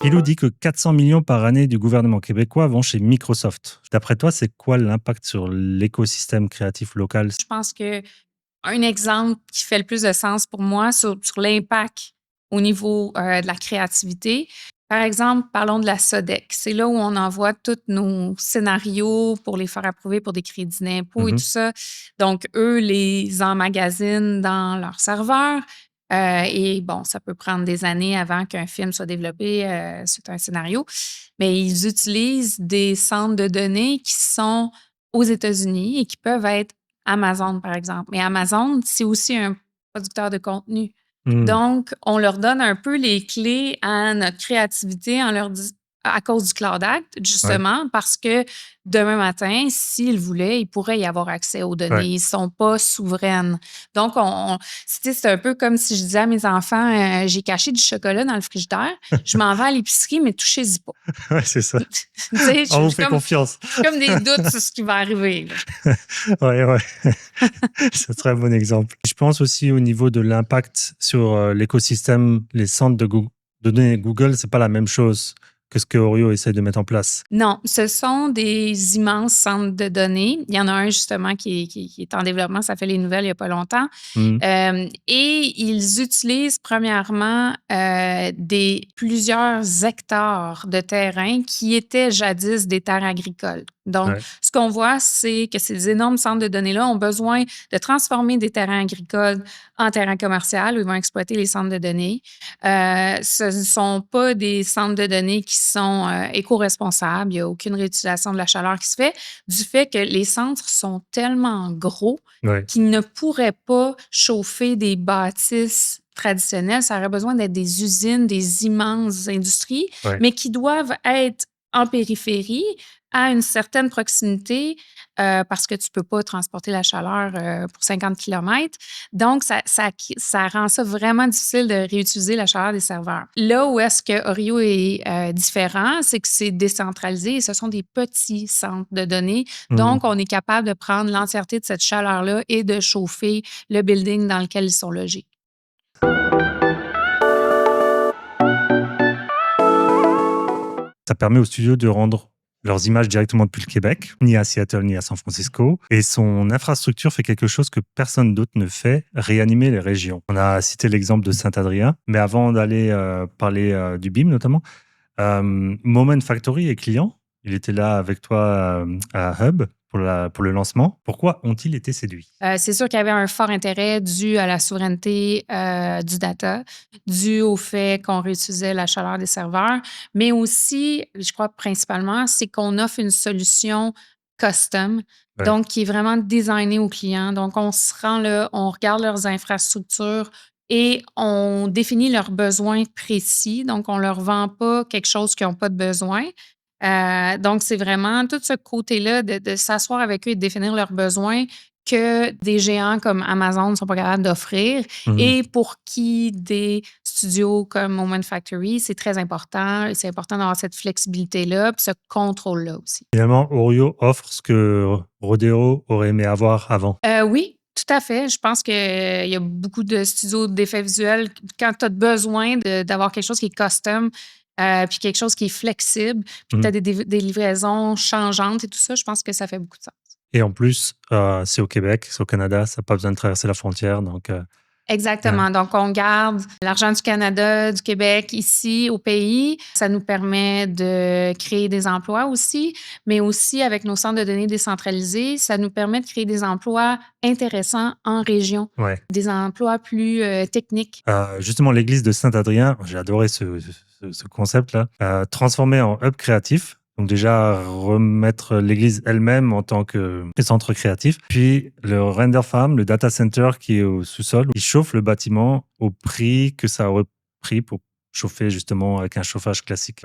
Pilou dit que 400 millions par année du gouvernement québécois vont chez Microsoft. D'après toi, c'est quoi l'impact sur l'écosystème créatif local? Je pense que un exemple qui fait le plus de sens pour moi sur l'impact au niveau de la créativité. Par exemple, parlons de la SODEC. C'est là où on envoie tous nos scénarios pour les faire approuver pour des crédits d'impôt et tout Mhm. ça. Donc, eux les emmagasinent dans leur serveur. Et bon, ça peut prendre des années avant qu'un film soit développé sur un scénario. Mais ils utilisent des centres de données qui sont aux États-Unis et qui peuvent être Amazon, par exemple. Mais Amazon, c'est aussi un producteur de contenu. Hmm. Donc, on leur donne un peu les clés à notre créativité à cause du Cloud Act, Ouais, justement, parce que demain matin, s'ils voulaient, ils pourraient y avoir accès aux données. ouais. Ils ne sont pas souveraines. Donc, c'est un peu comme si je disais à mes enfants, j'ai caché du chocolat dans le frigidaire, je m'en vais à l'épicerie, mais touchez-y pas. Ouais, c'est ça. Tu sais, On vous fait confiance. j'ai comme des doutes sur ce qui va arriver, là. Ouais, ouais. C'est un très bon exemple. Je pense aussi au niveau de l'impact sur l'écosystème, les centres de données Google, c'est pas la même chose que ce que Oreo essaie de mettre en place. Non, ce sont des immenses centres de données. Il y en a un justement qui est en développement, ça fait les nouvelles il n'y a pas longtemps. Hmm. Et ils utilisent premièrement plusieurs hectares de terrain qui étaient jadis des terres agricoles. Donc, Ouais. ce qu'on voit, c'est que ces énormes centres de données-là ont besoin de transformer des terrains agricoles en terrains commerciaux où ils vont exploiter les centres de données. Ce ne sont pas des centres de données qui sont éco-responsables. Il n'y a aucune réutilisation de la chaleur qui se fait du fait que les centres sont tellement gros Ouais. qu'ils ne pourraient pas chauffer des bâtisses traditionnelles. Ça aurait besoin d'être des usines, des immenses industries, Ouais. mais qui doivent être en périphérie, à une certaine proximité, parce que tu ne peux pas transporter la chaleur pour 50 kilomètres. Donc, ça rend ça vraiment difficile de réutiliser la chaleur des serveurs. Là où est-ce que Oreo est différent, c'est que c'est décentralisé et ce sont des petits centres de données. Hmm. Donc, on est capable de prendre l'entièreté de cette chaleur-là et de chauffer le building dans lequel ils sont logés. Ça permet aux studios de rendre leurs images directement depuis le Québec, ni à Seattle, ni à San Francisco. Et son infrastructure fait quelque chose que personne d'autre ne fait, réanimer les régions. On a cité l'exemple de Saint-Adrien, mais avant d'aller parler du BIM notamment, Moment Factory est client. Il était là avec toi à Hub pour le lancement. Pourquoi ont-ils été séduits? C'est sûr qu'il y avait un fort intérêt dû à la souveraineté du data, dû au fait qu'on réutilisait la chaleur des serveurs, mais aussi, je crois principalement, c'est qu'on offre une solution custom, Ouais. donc qui est vraiment designée aux clients. Donc, on se rend là, on regarde leurs infrastructures et on définit leurs besoins précis. Donc, on ne leur vend pas quelque chose qu'ils n'ont pas de besoin. Donc, c'est vraiment tout ce côté-là de s'asseoir avec eux et de définir leurs besoins que des géants comme Amazon ne sont pas capables d'offrir Mhm. et pour qui des studios comme Moment Factory, c'est très important et c'est important d'avoir cette flexibilité-là puis ce contrôle-là aussi. Finalement, Oreo offre ce que Rodeo aurait aimé avoir avant. Oui, tout à fait. Je pense qu'il y a beaucoup de studios d'effets visuels. Quand tu as besoin d'avoir quelque chose qui est custom, puis quelque chose qui est flexible, puis que tu Mhm. as des livraisons changeantes et tout ça, je pense que ça fait beaucoup de sens. Et en plus, c'est au Québec, c'est au Canada, ça n'a pas besoin de traverser la frontière. Donc, ouais. Exactement. Donc, on garde l'argent du Canada, du Québec ici au pays. Ça nous permet de créer des emplois aussi, mais aussi avec nos centres de données décentralisés, ça nous permet de créer des emplois intéressants en région, Ouais. des emplois plus techniques. Justement, l'église de Saint-Adrien, j'ai adoré ce concept-là. Transformer en hub créatif. Donc déjà, remettre l'église elle-même en tant que centre créatif. Puis le render farm, le data center qui est au sous-sol, il chauffe le bâtiment au prix que ça aurait pris pour chauffer justement avec un chauffage classique.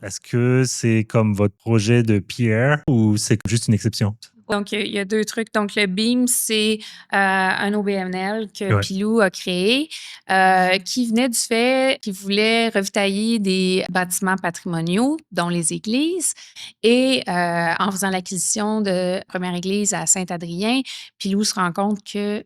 Est-ce que c'est comme votre projet de Pierre ou c'est juste une exception? Donc, il y a deux trucs. Donc, le BIM, c'est un OBNL que Ouais. Pilou a créé, qui venait du fait qu'il voulait ravitailler des bâtiments patrimoniaux, dont les églises. Et en faisant l'acquisition de la première église à Saint-Adrien, Pilou se rend compte que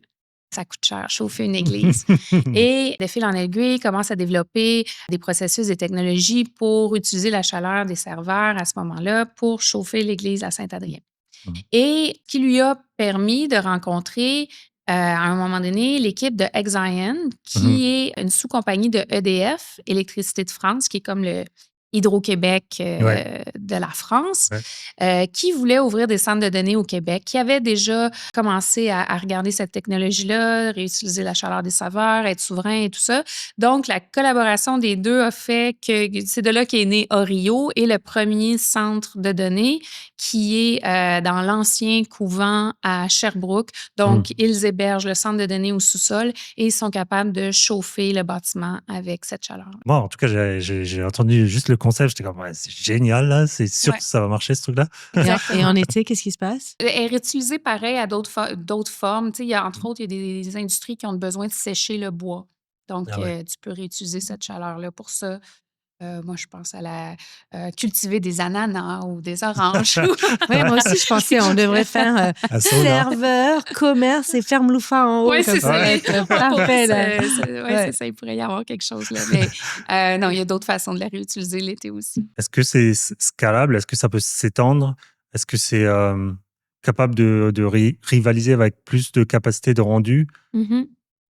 Ça coûte cher, chauffer une église. Et de fil en aiguille, commence à développer des processus et technologies pour utiliser la chaleur des serveurs à ce moment-là pour chauffer l'église à Saint-Adrien. Mhm. Et qui lui a permis de rencontrer à un moment donné l'équipe de Exaion, Mhm. qui est une sous-compagnie de EDF, Électricité de France, qui est comme le Hydro-Québec Ouais, de la France, ouais. qui voulait ouvrir des centres de données au Québec, qui avait déjà commencé à regarder cette technologie-là, réutiliser la chaleur des saveurs, être souverain et tout ça. Donc, la collaboration des deux a fait que c'est de là qu'est né Orio et le premier centre de données qui est dans l'ancien couvent à Sherbrooke. Donc, Mhm. ils hébergent le centre de données au sous-sol et ils sont capables de chauffer le bâtiment avec cette chaleur. Moi, en tout cas, j'ai entendu juste le concept. J'étais comme, ouais, c'est génial, là. C'est sûr Ouais, que ça va marcher, ce truc-là. Et en exactement. été, qu'est-ce qui se passe? Elle est réutilisée pareil à d'autres formes. Tu sais, il y a, entre autres, il y a des industries qui ont besoin de sécher le bois. Donc, Ah ouais. tu peux réutiliser cette chaleur-là pour ça. Moi, je pense à cultiver des ananas ou des oranges. Oui, moi aussi, je pensais on devrait faire À sauna. serveur, commerce et ferme loufa en haut. Oui, Comme c'est ça ça. va Les être deux parfait, là. ouais, c'est Ouais. ça. Il pourrait y avoir quelque chose là. Mais non, il y a d'autres façons de la réutiliser l'été aussi. Est-ce que c'est scalable? Est-ce que ça peut s'étendre? Est-ce que c'est capable de rivaliser avec plus de capacité de rendu, Mhm.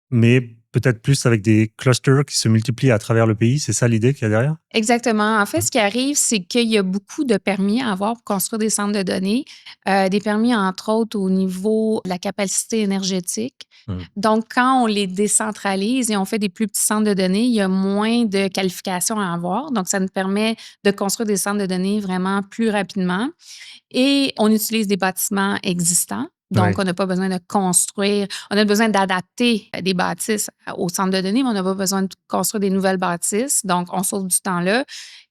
mais peut-être plus avec des clusters qui se multiplient à travers le pays? C'est ça l'idée qu'il y a derrière? Exactement. En fait, ce qui arrive, c'est qu'il y a beaucoup de permis à avoir pour construire des centres de données. Des permis, entre autres, au niveau de la capacité énergétique. Mhm. Donc, quand on les décentralise et on fait des plus petits centres de données, il y a moins de qualifications à avoir. Donc, ça nous permet de construire des centres de données vraiment plus rapidement. Et on utilise des bâtiments existants. Donc, Ouais. on n'a pas besoin de construire. On a besoin d'adapter des bâtisses au centre de données, mais on n'a pas besoin de construire des nouvelles bâtisses. Donc, on sauve du temps là.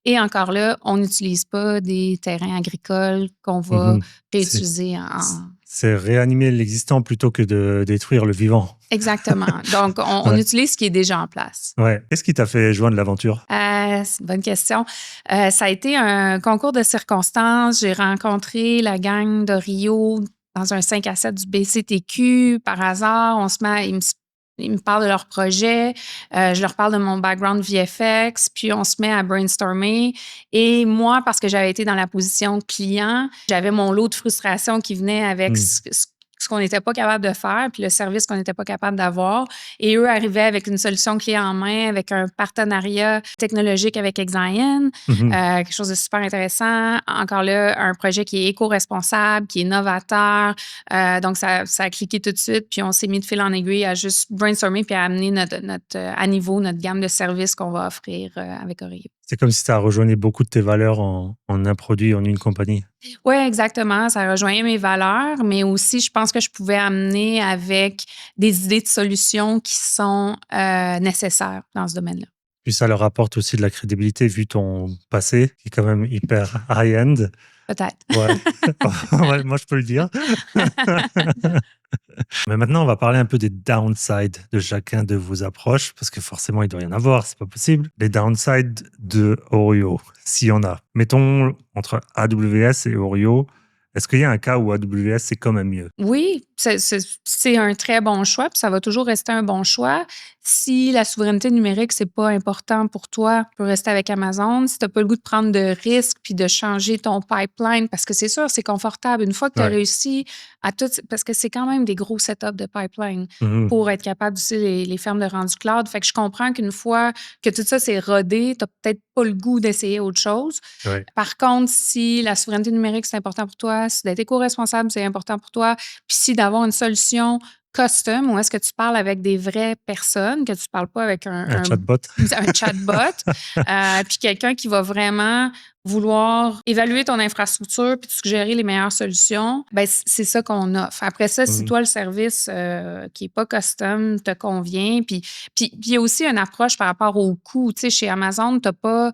Et encore là, on n'utilise pas des terrains agricoles qu'on va Mhm. C'est réutiliser en... c'est réanimer l'existant plutôt que de détruire le vivant. Exactement. Donc, on Ouais. utilise ce qui est déjà en place. Ouais. Qu'est-ce qui t'a fait joindre l'aventure? C'est une bonne question. Ça a été un concours de circonstances. J'ai rencontré la gang de Rio dans un 5 à 7 du BCTQ. Par hasard, ils me parlent de leur projet. Je leur parle de mon background VFX. Puis, on se met à brainstormer. Et moi, parce que j'avais été dans la position client, j'avais mon lot de frustration qui venait avec Mhm. ce qu'on n'était pas capable de faire, puis le service qu'on n'était pas capable d'avoir. Et eux arrivaient avec une solution clé en main, avec un partenariat technologique avec Exaion, Mhm. quelque chose de super intéressant. Encore là, un projet qui est éco-responsable, qui est novateur. Donc, ça a cliqué tout de suite. Puis, on s'est mis de fil en aiguille à juste brainstormer puis à amener à niveau notre gamme de services qu'on va offrir avec Orio. C'est comme si tu as rejoigné beaucoup de tes valeurs en un produit, en une compagnie. Oui, exactement. Ça rejoignait mes valeurs, mais aussi, je pense que je pouvais amener avec des idées de solutions qui sont nécessaires dans ce domaine-là. Puis ça leur apporte aussi de la crédibilité vu ton passé, qui est quand même hyper high-end. Peut-être. Ouais. Ouais, moi, je peux le dire. Mais maintenant, on va parler un peu des downsides de chacun de vos approches, parce que forcément, il doit y en avoir, c'est pas possible. Les downsides de Oreo, s'il y en a. Mettons, entre AWS et Oreo, est-ce qu'il y a un cas où AWS, c'est quand même mieux? Oui, c'est un très bon choix, puis ça va toujours rester un bon choix. Si la souveraineté numérique, c'est pas important pour toi, tu peux rester avec Amazon. Si tu n'as pas le goût de prendre de risques puis de changer ton pipeline, parce que c'est sûr, c'est confortable. Une fois que tu as Ouais. réussi à tout, parce que c'est quand même des gros setups de pipeline Mhm. pour être capable d'utiliser les fermes de rendu cloud. Fait que je comprends qu'une fois que tout ça c'est rodé, tu n'as peut-être pas le goût d'essayer autre chose. Ouais. Par contre, si la souveraineté numérique, c'est important pour toi, si d'être éco-responsable, c'est important pour toi, puis si d'avoir une solution custom, où est-ce que tu parles avec des vraies personnes, que tu parles pas avec Un chatbot. un chatbot, puis quelqu'un qui va vraiment vouloir évaluer ton infrastructure puis te suggérer les meilleures solutions, ben c'est ça qu'on offre. Après ça, si Mhm. toi, le service qui est pas custom te convient, puis il y a aussi une approche par rapport au coût. Tu sais, chez Amazon, tu n'as pas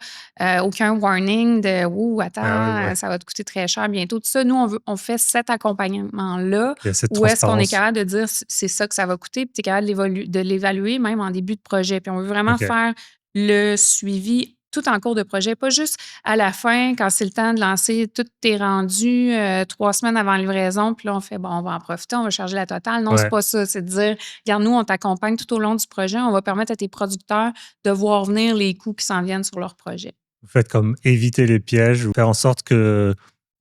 aucun warning de « Ouh, attends, Ah ouais. ça va te coûter très cher bientôt ». Tout ça, nous, on fait cet accompagnement-là Il y a cette où est-ce qu'on est transparence. capable de dire c'est ça que ça va coûter, puis tu es capable de l'évaluer même en début de projet. Puis on veut vraiment Ok. faire le suivi tout en cours de projet, pas juste à la fin, quand c'est le temps de lancer, tout est rendu 3 semaines avant livraison, puis là, on fait, bon, on va en profiter, on va charger la totale. Non, c'est Ouais. pas ça. C'est de dire, regarde, nous, on t'accompagne tout au long du projet, on va permettre à tes producteurs de voir venir les coûts qui s'en viennent sur leur projet. Vous faites comme éviter les pièges ou faire en sorte qu'il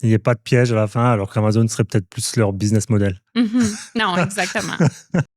n'y ait pas de piège à la fin, alors qu'Amazon serait peut-être plus leur business model. Non, exactement.